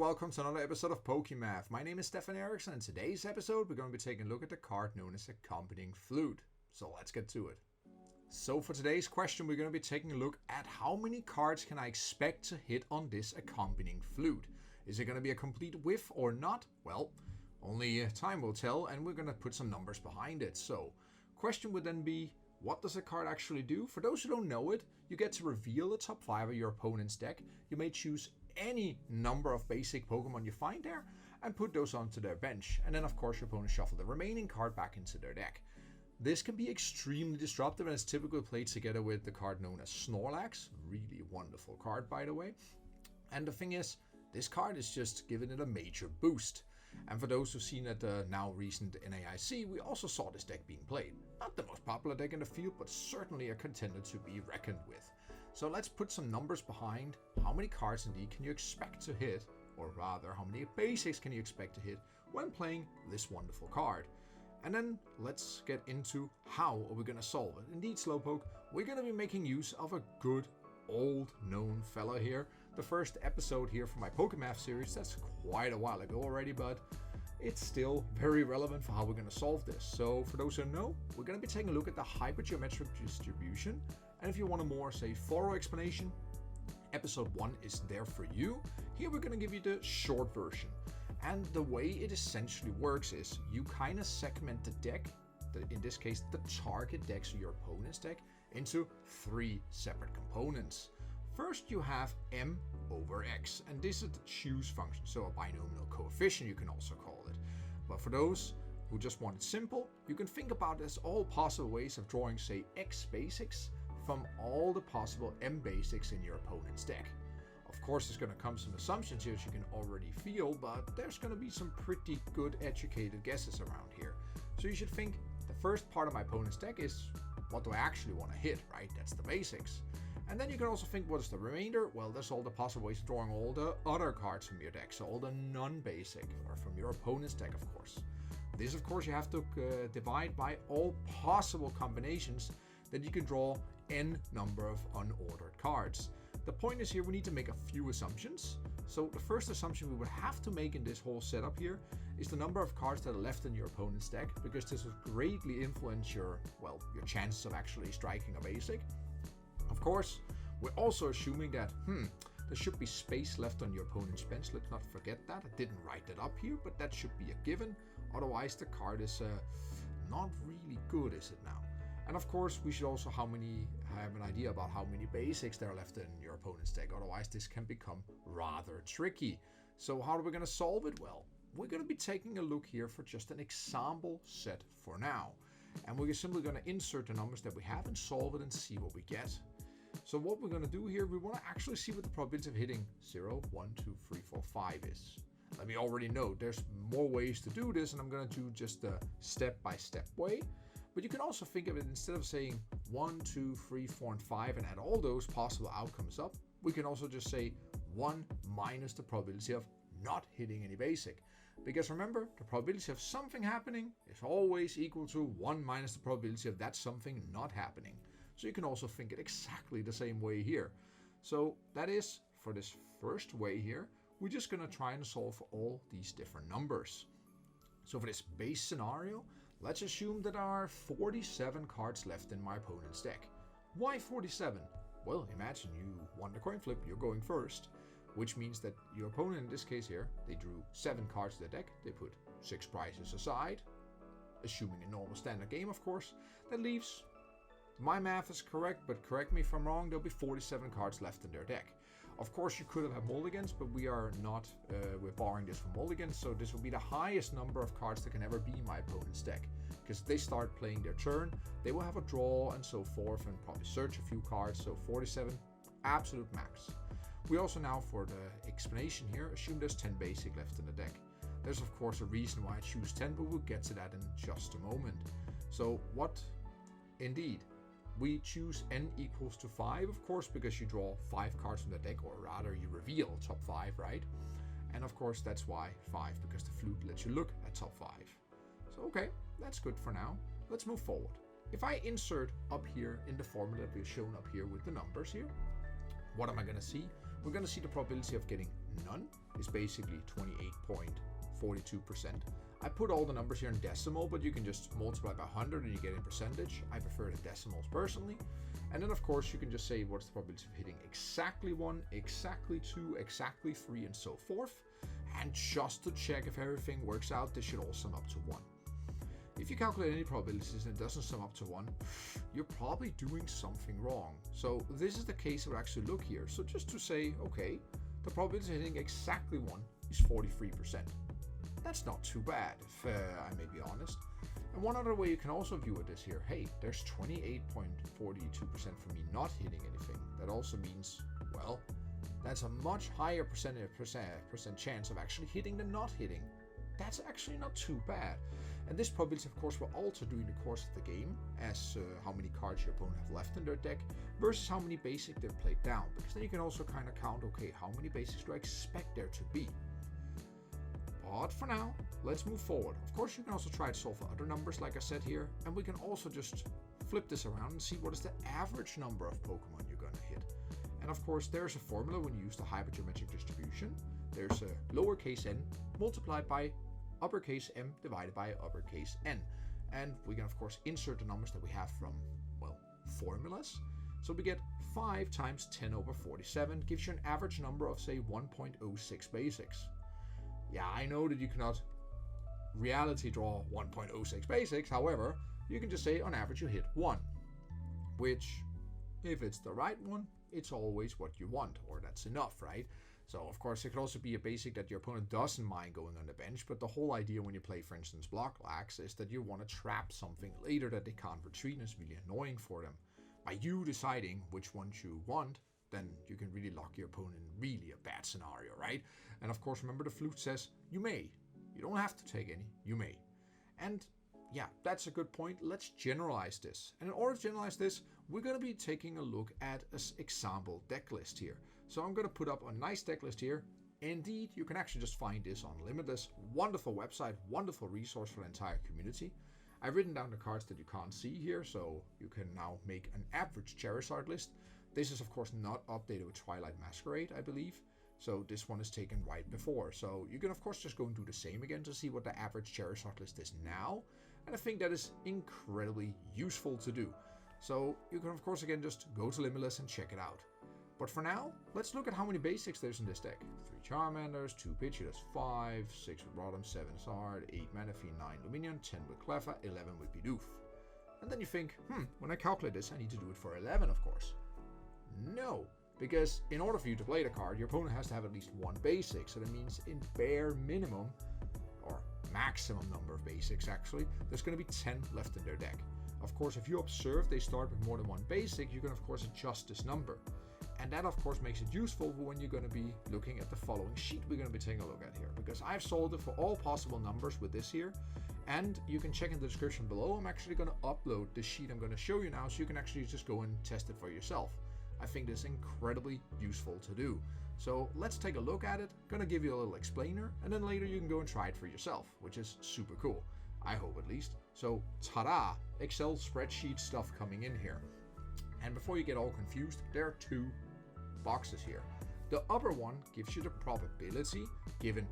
welcome to another episode of Pokémath. My name is Stefan Eriksson, and in today's episode we're going to be taking a look at the card known as Accompanying Flute. So let's get to it. So for today's question we're going to be taking a look at how many cards can I expect to hit on this Accompanying Flute. Is it going to be a complete whiff or not? Well, only time will tell, and we're going to put some numbers behind it. So, question would then be, what does a card actually do? For those who don't know it, you get to reveal the top 5 of your opponent's deck. You may choose any number of basic Pokemon you find there and put those onto their bench. And then of course your opponent shuffle the remaining card back into their deck. This can be extremely disruptive and is typically played together with the card known as Snorlax. Really wonderful card, by the way. And the thing is, this card is just giving it a major boost. And for those who've seen at the now recent NAIC, we also saw this deck being played. Not the most popular deck in the field, but certainly a contender to be reckoned with. So let's put some numbers behind how many cards indeed can you expect to hit, or rather how many basics can you expect to hit when playing this wonderful card. And then let's get into how are we going to solve it. Indeed, Slowpoke, we're going to be making use of a good old known fella here. The first episode here for my Pokémath series, that's quite a while ago already, but it's still very relevant for how we're going to solve this. So for those who know, we're going to be taking a look at the hypergeometric distribution, and if you want a more, say, thorough explanation, episode 1 is there for you. Here we're going to give you the short version, and the way it essentially works is you kind of segment the deck, in this case the target decks of your opponent's deck, into 3 separate components. First you have M over X, and this is the choose function, so a binomial coefficient you can also call it. But for those who just want it simple, you can think about this all possible ways of drawing, say, X basics from all the possible M basics in your opponent's deck. Of course there's going to come some assumptions here as you can already feel, but there's going to be some pretty good educated guesses around here. So you should think the first part of my opponent's deck is, what do I actually want to hit, right? That's the basics. And then you can also think, what is the remainder? Well, there's all the possible ways of drawing all the other cards from your deck, so all the non-basic, or from your opponent's deck, of course. This, of course, you have to divide by all possible combinations that you can draw n number of unordered cards. The point is here we need to make a few assumptions. So the first assumption we would have to make in this whole setup here is the number of cards that are left in your opponent's deck, because this will greatly influence your chances of actually striking a basic. Of course, we're also assuming that there should be space left on your opponent's bench. Let's not forget that. I didn't write that up here, but that should be a given. Otherwise the card is not really good, is it now? And of course we should also have an idea about how many basics there are left in your opponent's deck. Otherwise this can become rather tricky. So how are we going to solve it? Well, we're going to be taking a look here for just an example set for now. And we're simply going to insert the numbers that we have and solve it and see what we get. So what we're going to do here, we want to actually see what the probability of hitting 0, 1, 2, 3, 4, 5 is. Let me already know there's more ways to do this, and I'm going to do just a step-by-step way. But you can also think of it, instead of saying 1, 2, 3, 4, and 5 and add all those possible outcomes up, we can also just say 1 minus the probability of not hitting any basic. Because remember, the probability of something happening is always equal to 1 minus the probability of that something not happening. So you can also think it exactly the same way here. So that is, for this first way here, we're just going to try and solve for all these different numbers. So for this base scenario, let's assume that there are 47 cards left in my opponent's deck. Why 47? Well, imagine you won the coin flip, you're going first, which means that your opponent, in this case here, they drew 7 cards to the deck, they put 6 prizes aside, assuming a normal standard game, of course. That leaves, my math is correct, but correct me if I'm wrong, there'll be 47 cards left in their deck. Of course, you could have had mulligans, but we are not, we're borrowing this from mulligans, so this will be the highest number of cards that can ever be in my opponent's deck. Because if they start playing their turn, they will have a draw and so forth, and probably search a few cards, so 47, absolute max. We also now, for the explanation here, assume there's 10 basic left in the deck. There's of course a reason why I choose 10, but we'll get to that in just a moment. So what, indeed, we choose n equals to 5, of course, because you draw 5 cards from the deck, or rather you reveal top 5, right? And of course that's why 5, because the flute lets you look at top 5. So okay, that's good for now. Let's move forward. If I insert up here in the formula that we've shown up here with the numbers here, what am I going to see? We're going to see the probability of getting none is basically 28.42%. I put all the numbers here in decimal, but you can just multiply by 100 and you get in percentage. I prefer the decimals personally. And then of course you can just say what's the probability of hitting exactly 1, exactly 2, exactly 3, and so forth. And just to check if everything works out, this should all sum up to 1. If you calculate any probabilities and it doesn't sum up to 1, you're probably doing something wrong. So this is the case I would actually look here. So just to say, okay, the probability of hitting exactly 1 is 43%. That's not too bad, if I may be honest. And one other way you can also view it is here, hey, there's 28.42% for me not hitting anything. That also means, well, that's a much higher percent chance of actually hitting than not hitting. That's actually not too bad. And this probability, of course, will alter during the course of the game, as how many cards your opponent have left in their deck versus how many basic they've played down. Because then you can also kind of count, okay, how many basics do I expect there to be? But for now, let's move forward. Of course, you can also try to solve for other numbers, like I said here, and we can also just flip this around and see what is the average number of Pokemon you're going to hit. And of course, there's a formula when you use the hypergeometric distribution. There's a lowercase n multiplied by uppercase m divided by uppercase n. And we can, of course, insert the numbers that we have from, well, formulas. So we get 5 times 10 over 47 gives you an average number of, say, 1.06 basics. Yeah, I know that you cannot reality draw 1.06 basics, however, you can just say on average you hit 1, which, if it's the right one, it's always what you want, or that's enough, right? So of course it could also be a basic that your opponent doesn't mind going on the bench, but the whole idea when you play, for instance, block lax is that you want to trap something later that they can't retreat, and it's really annoying for them. By you deciding which ones you want, then you can really lock your opponent in really a bad scenario, right? And of course, remember the flute says you may. You don't have to take any, you may. And yeah, that's a good point. Let's generalize this. And in order to generalize this, we're going to be taking a look at an example deck list here. So I'm going to put up a nice deck list here. Indeed, you can actually just find this on Limitless. Wonderful website, wonderful resource for the entire community. I've written down the cards that you can't see here, so you can now make an average Charizard list. This is of course not updated with Twilight Masquerade, I believe. So this one is taken right before. So you can of course just go and do the same again to see what the average Charizard list is now. And I think that is incredibly useful to do. So you can of course again just go to Limitless and check it out. But for now, let's look at how many basics there's in this deck. 3 Charmanders, 2 Pidgey, that's 5, 6 with Rotom, 7 Zard, 8 Manaphy, 9 Lumineon, 10 with Cleffa, 11 with Bidoof. And then you think, when I calculate this, I need to do it for 11, of course. No, because in order for you to play the card, your opponent has to have at least 1 basic. So that means in bare minimum, or maximum number of basics actually, there's going to be 10 left in their deck. Of course, if you observe they start with more than 1 basic, you can of course adjust this number. And that of course makes it useful when you're going to be looking at the following sheet we're going to be taking a look at here. Because I've solved it for all possible numbers with this here. And you can check in the description below. I'm actually going to upload the sheet I'm going to show you now, so you can actually just go and test it for yourself. I think this is incredibly useful to do. So let's take a look at it. Gonna give you a little explainer, and then later you can go and try it for yourself, which is super cool. I hope at least. So ta-da! Excel spreadsheet stuff coming in here. And before you get all confused, there are 2 boxes here. The upper one gives you the probability given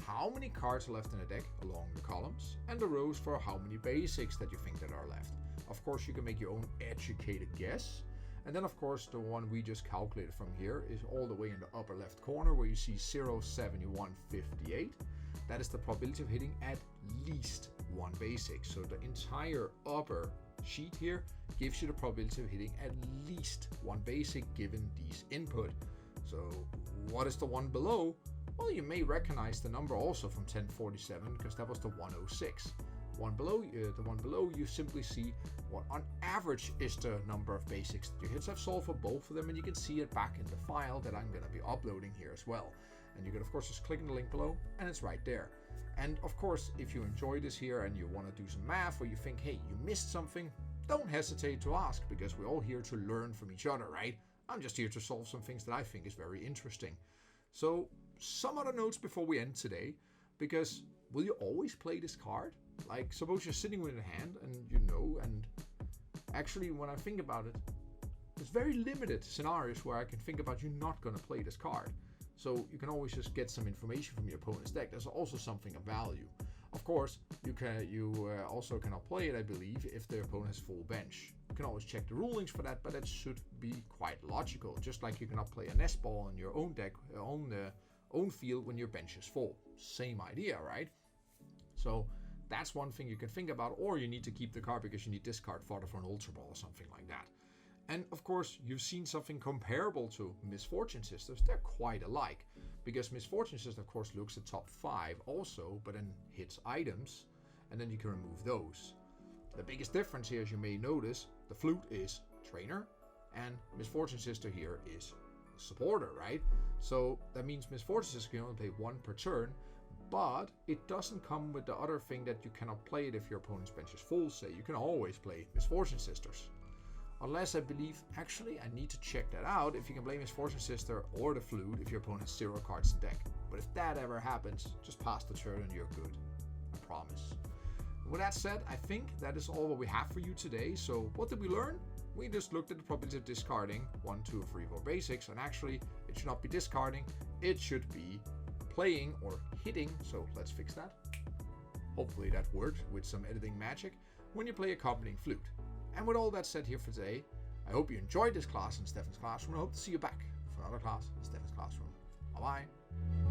how many cards are left in the deck along the columns, and the rows for how many basics that you think that are left. Of course, you can make your own educated guess. And then of course the one we just calculated from here is all the way in the upper left corner where you see 0.7158. That is the probability of hitting at least 1 basic. So the entire upper sheet here gives you the probability of hitting at least 1 basic given these input. So what is the one below? Well, you may recognize the number also from 1047 because that was the 106. The one below you simply see what on average is the number of basics that you hit. So I've solved for both of them, and you can see it back in the file that I'm going to be uploading here as well. And you can of course just click on the link below and it's right there. And of course, if you enjoy this here and you want to do some math, or you think, hey, you missed something, don't hesitate to ask, because we're all here to learn from each other, right? I'm just here to solve some things that I think is very interesting. So some other notes before we end today, because will you always play this card? Like, suppose you're sitting with it in hand and you know, and actually when I think about it, there's very limited scenarios where I can think about you not going to play this card. So you can always just get some information from your opponent's deck. There's also something of value. Of course, you also cannot play it, I believe, if the opponent has full bench. You can always check the rulings for that, but it should be quite logical. Just like you cannot play a nest ball in your own deck, own field when your bench is full. Same idea, right? So that's one thing you can think about, or you need to keep the card because you need this card fodder for an Ultra Ball or something like that. And of course, you've seen something comparable to Misfortune Sisters. They're quite alike, because Misfortune Sisters, of course, looks at top 5 also, but then hits items, and then you can remove those. The biggest difference here, as you may notice, the Flute is Trainer, and Misfortune Sister here is Supporter, right? So that means Misfortune Sister can only play 1 per turn, but it doesn't come with the other thing that you cannot play it if your opponent's bench is full, say. You can always play Misfortune Sisters. Unless I believe, actually, I need to check that out, if you can play Misfortune Sister or the Flute if your opponent has 0 cards in deck. But if that ever happens, just pass the turn and you're good. I promise. With that said, I think that is all what we have for you today. So what did we learn? We just looked at the probability of discarding 1, 2, 3, 4 basics, and actually it should not be discarding, it should be playing or hitting. So let's fix that. Hopefully that worked with some editing magic when you play Accompanying Flute. And with all that said here for today, I hope you enjoyed this class in Stefan's Classroom. I hope to see you back for another class in Stefan's Classroom. Bye-bye.